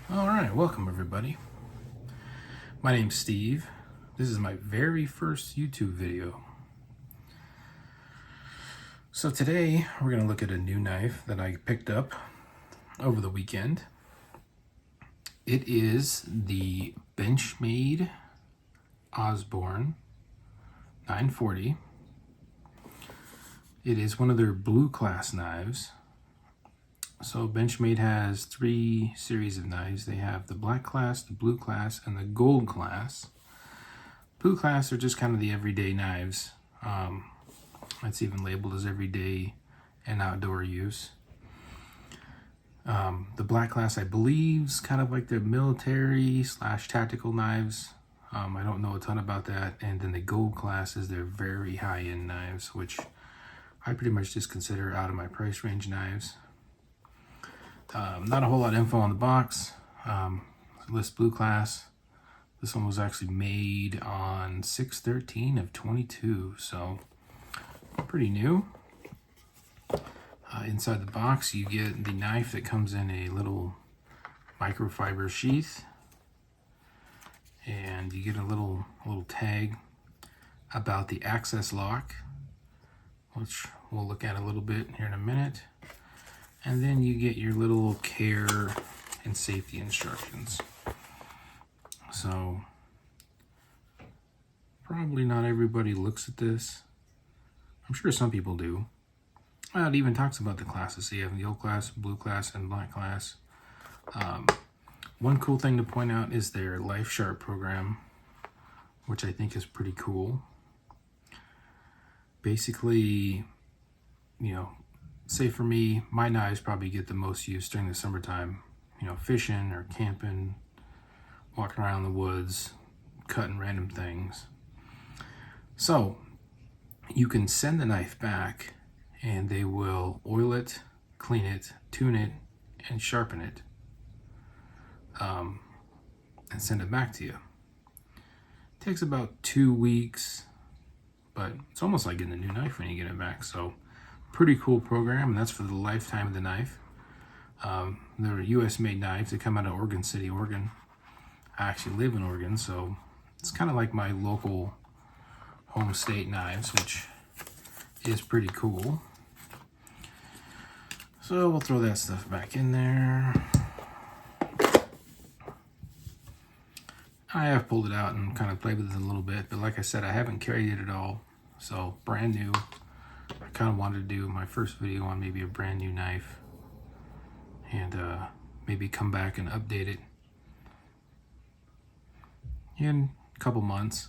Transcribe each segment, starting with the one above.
All right, welcome everybody. My name's Steve. This is my very first YouTube video. So today we're going to look at a new knife that I picked up over the weekend. It is the Benchmade Osborne 940. It is one of their blue class knives. So Benchmade has 3 series of knives. They have the black class, the blue class, and the gold class. Blue class are just kind of the everyday knives. It's even labeled as everyday and outdoor use. The black class, I believe, is kind of like the military / tactical knives. I don't know a ton about that. And then the gold class is their very high-end knives, which I pretty much just consider out of my price range knives. Not a whole lot of info on the box. List blue class. This one was actually made on 6/13 of 22, so pretty new. Inside the box, you get the knife that comes in a little microfiber sheath, and you get a little tag about the access lock, which we'll look at a little bit here in a minute. And then you get your little care and safety instructions. So probably not everybody looks at this. I'm sure some people do. It even talks about the classes. So you have gold class, blue class, and black class. One cool thing to point out is their Life Sharp program, which I think is pretty cool. Basically, say for me, my knives probably get the most use during the summertime. Fishing or camping, walking around the woods, cutting random things. So you can send the knife back and they will oil it, clean it, tune it, and sharpen it, and send it back to you. It takes about 2 weeks, but it's almost like getting a new knife when you get it back. So pretty cool program, and that's for the lifetime of the knife. They're US made knives. They come out of Oregon City, Oregon. I actually live in Oregon, so it's kind of like my local home state knives, which is pretty cool. So we'll throw that stuff back in there. I have pulled it out and kind of played with it a little bit, but like I said, I haven't carried it at all. So brand new. I kind of wanted to do my first video on maybe a brand new knife and maybe come back and update it in a couple months.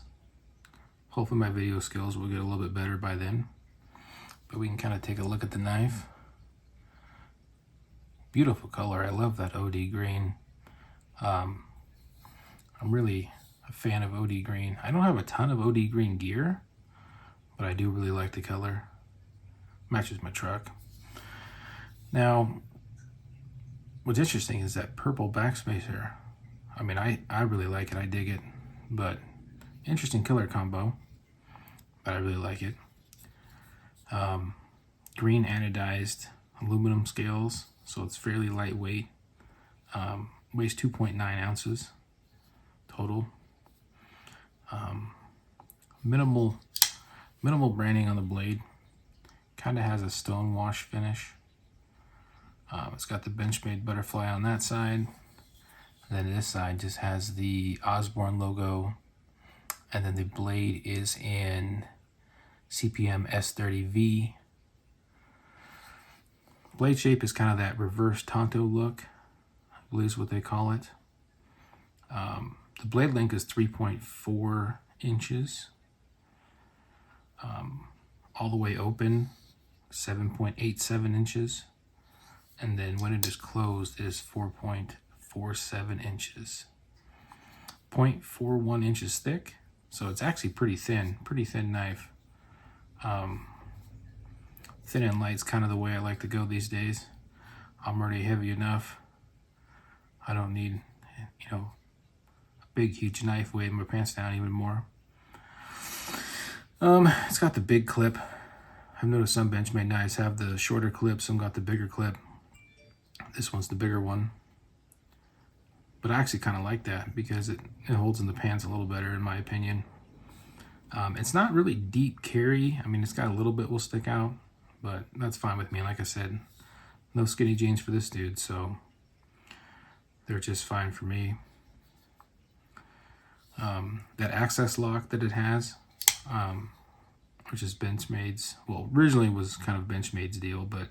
Hopefully my video skills will get a little bit better by then. But we can kind of take a look at the knife. Beautiful color. I love that OD green. I'm really a fan of OD green. I don't have a ton of OD green gear, but I do really like the color. Matches my truck. Now, what's interesting is that purple backspacer. I mean, I really like it. I dig it. But interesting color combo. But I really like it. Green anodized aluminum scales, so it's fairly lightweight. Weighs 2.9 ounces total. Minimal branding on the blade. Kind of has a stone wash finish. It's got the Benchmade butterfly on that side. And then this side just has the Osborne logo. And then the blade is in CPM S30V. Blade shape is kind of that reverse Tonto look, I believe is what they call it. The blade length is 3.4 inches. All the way open, 7.87 inches. And then when it is closed, it is 4.47 inches. 0.41 inches thick, so it's actually pretty thin knife. Thin and light's kind of the way I like to go these days. I'm already heavy enough. I don't need, a big, huge knife weighing my pants down even more. It's got the big clip. I've noticed some Benchmade knives have the shorter clip, some got the bigger clip. This one's the bigger one. But I actually kind of like that because it holds in the pants a little better, in my opinion. It's not really deep carry. I mean, it's got a little bit will stick out, but that's fine with me. Like I said, no skinny jeans for this dude, so they're just fine for me. That access lock that it has, which is Benchmade's, well, originally was kind of Benchmade's deal, but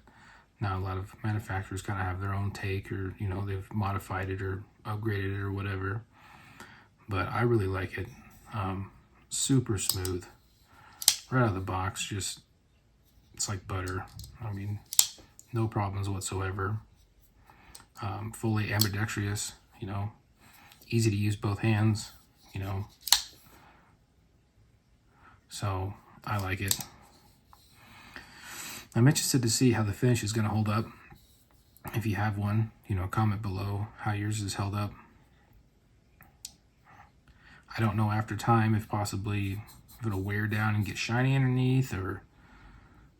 now a lot of manufacturers kind of have their own take, or, you know, they've modified it or upgraded it or whatever. But I really like it. Super smooth. Right out of the box, just, it's like butter. I mean, no problems whatsoever. Fully ambidextrous, you know, easy to use both hands, you know. So I like it. I'm interested to see how the finish is going to hold up. If you have one, you know, comment below how yours is held up. I don't know after time if possibly if it'll wear down and get shiny underneath or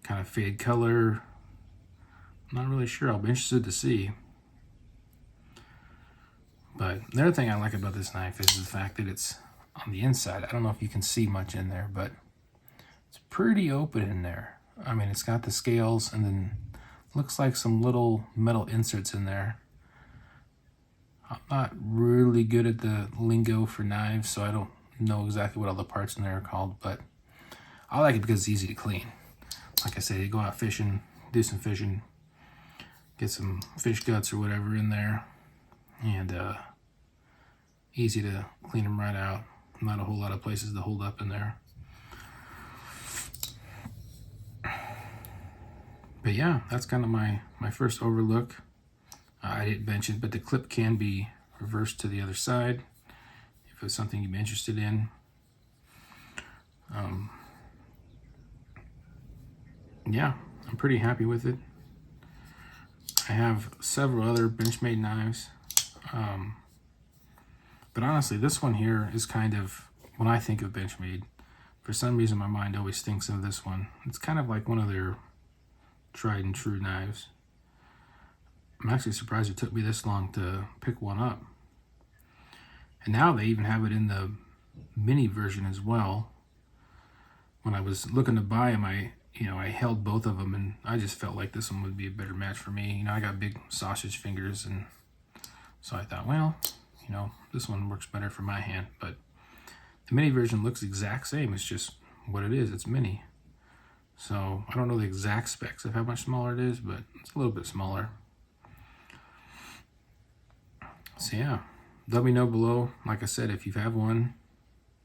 kind of fade color. I'm not really sure. I'll be interested to see. But the other thing I like about this knife is the fact that it's on the inside. I don't know if you can see much in there, but it's pretty open in there. I mean, it's got the scales and then looks like some little metal inserts in there. I'm not really good at the lingo for knives, so I don't know exactly what all the parts in there are called, but I like it because it's easy to clean. Like I said, you go out fishing, do some fishing, get some fish guts or whatever in there, and easy to clean them right out. Not a whole lot of places to hold up in there. But yeah, that's kind of my first overlook. I didn't mention, but the clip can be reversed to the other side if it's something you'd be interested in. Yeah, I'm pretty happy with it. I have several other Benchmade knives. But honestly, this one here is kind of, when I think of Benchmade, for some reason my mind always thinks of this one. It's kind of like one of their tried and true knives. I'm actually surprised it took me this long to pick one up. And now they even have it in the mini version as well. When I was looking to buy them, I held both of them, and I just felt like this one would be a better match for me. You know, I got big sausage fingers, and so I thought, well, you know, this one works better for my hand. But the mini version looks the exact same. It's just what it is. It's mini. So I don't know the exact specs of how much smaller it is, but it's a little bit smaller. So yeah, let me know below, like I said, if you have one,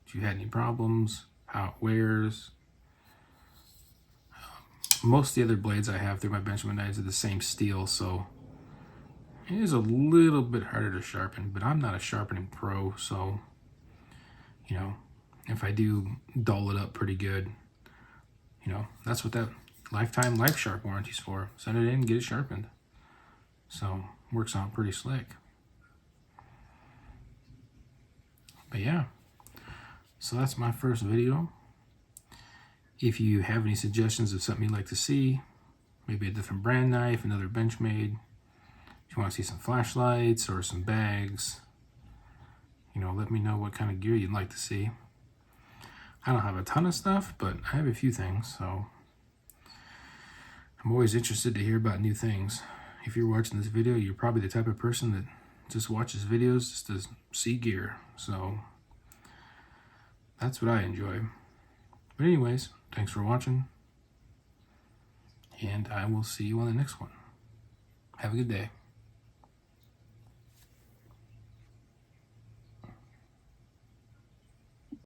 if you had any problems, how it wears. Most of the other blades I have through my Benchmade knives are the same steel, so it is a little bit harder to sharpen, but I'm not a sharpening pro, so, you know, if I do dull it up pretty good, you know, that's what that lifetime Life Sharp warranty's for. Send it in and get it sharpened. So, works out pretty slick. But yeah, so that's my first video. If you have any suggestions of something you'd like to see, maybe a different brand knife, another Benchmade, if you want to see some flashlights or some bags, you know, let me know what kind of gear you'd like to see. I don't have a ton of stuff, but I have a few things, so I'm always interested to hear about new things. If you're watching this video, you're probably the type of person that just watches videos just to see gear, so that's what I enjoy. But anyways, thanks for watching, and I will see you on the next one. Have a good day.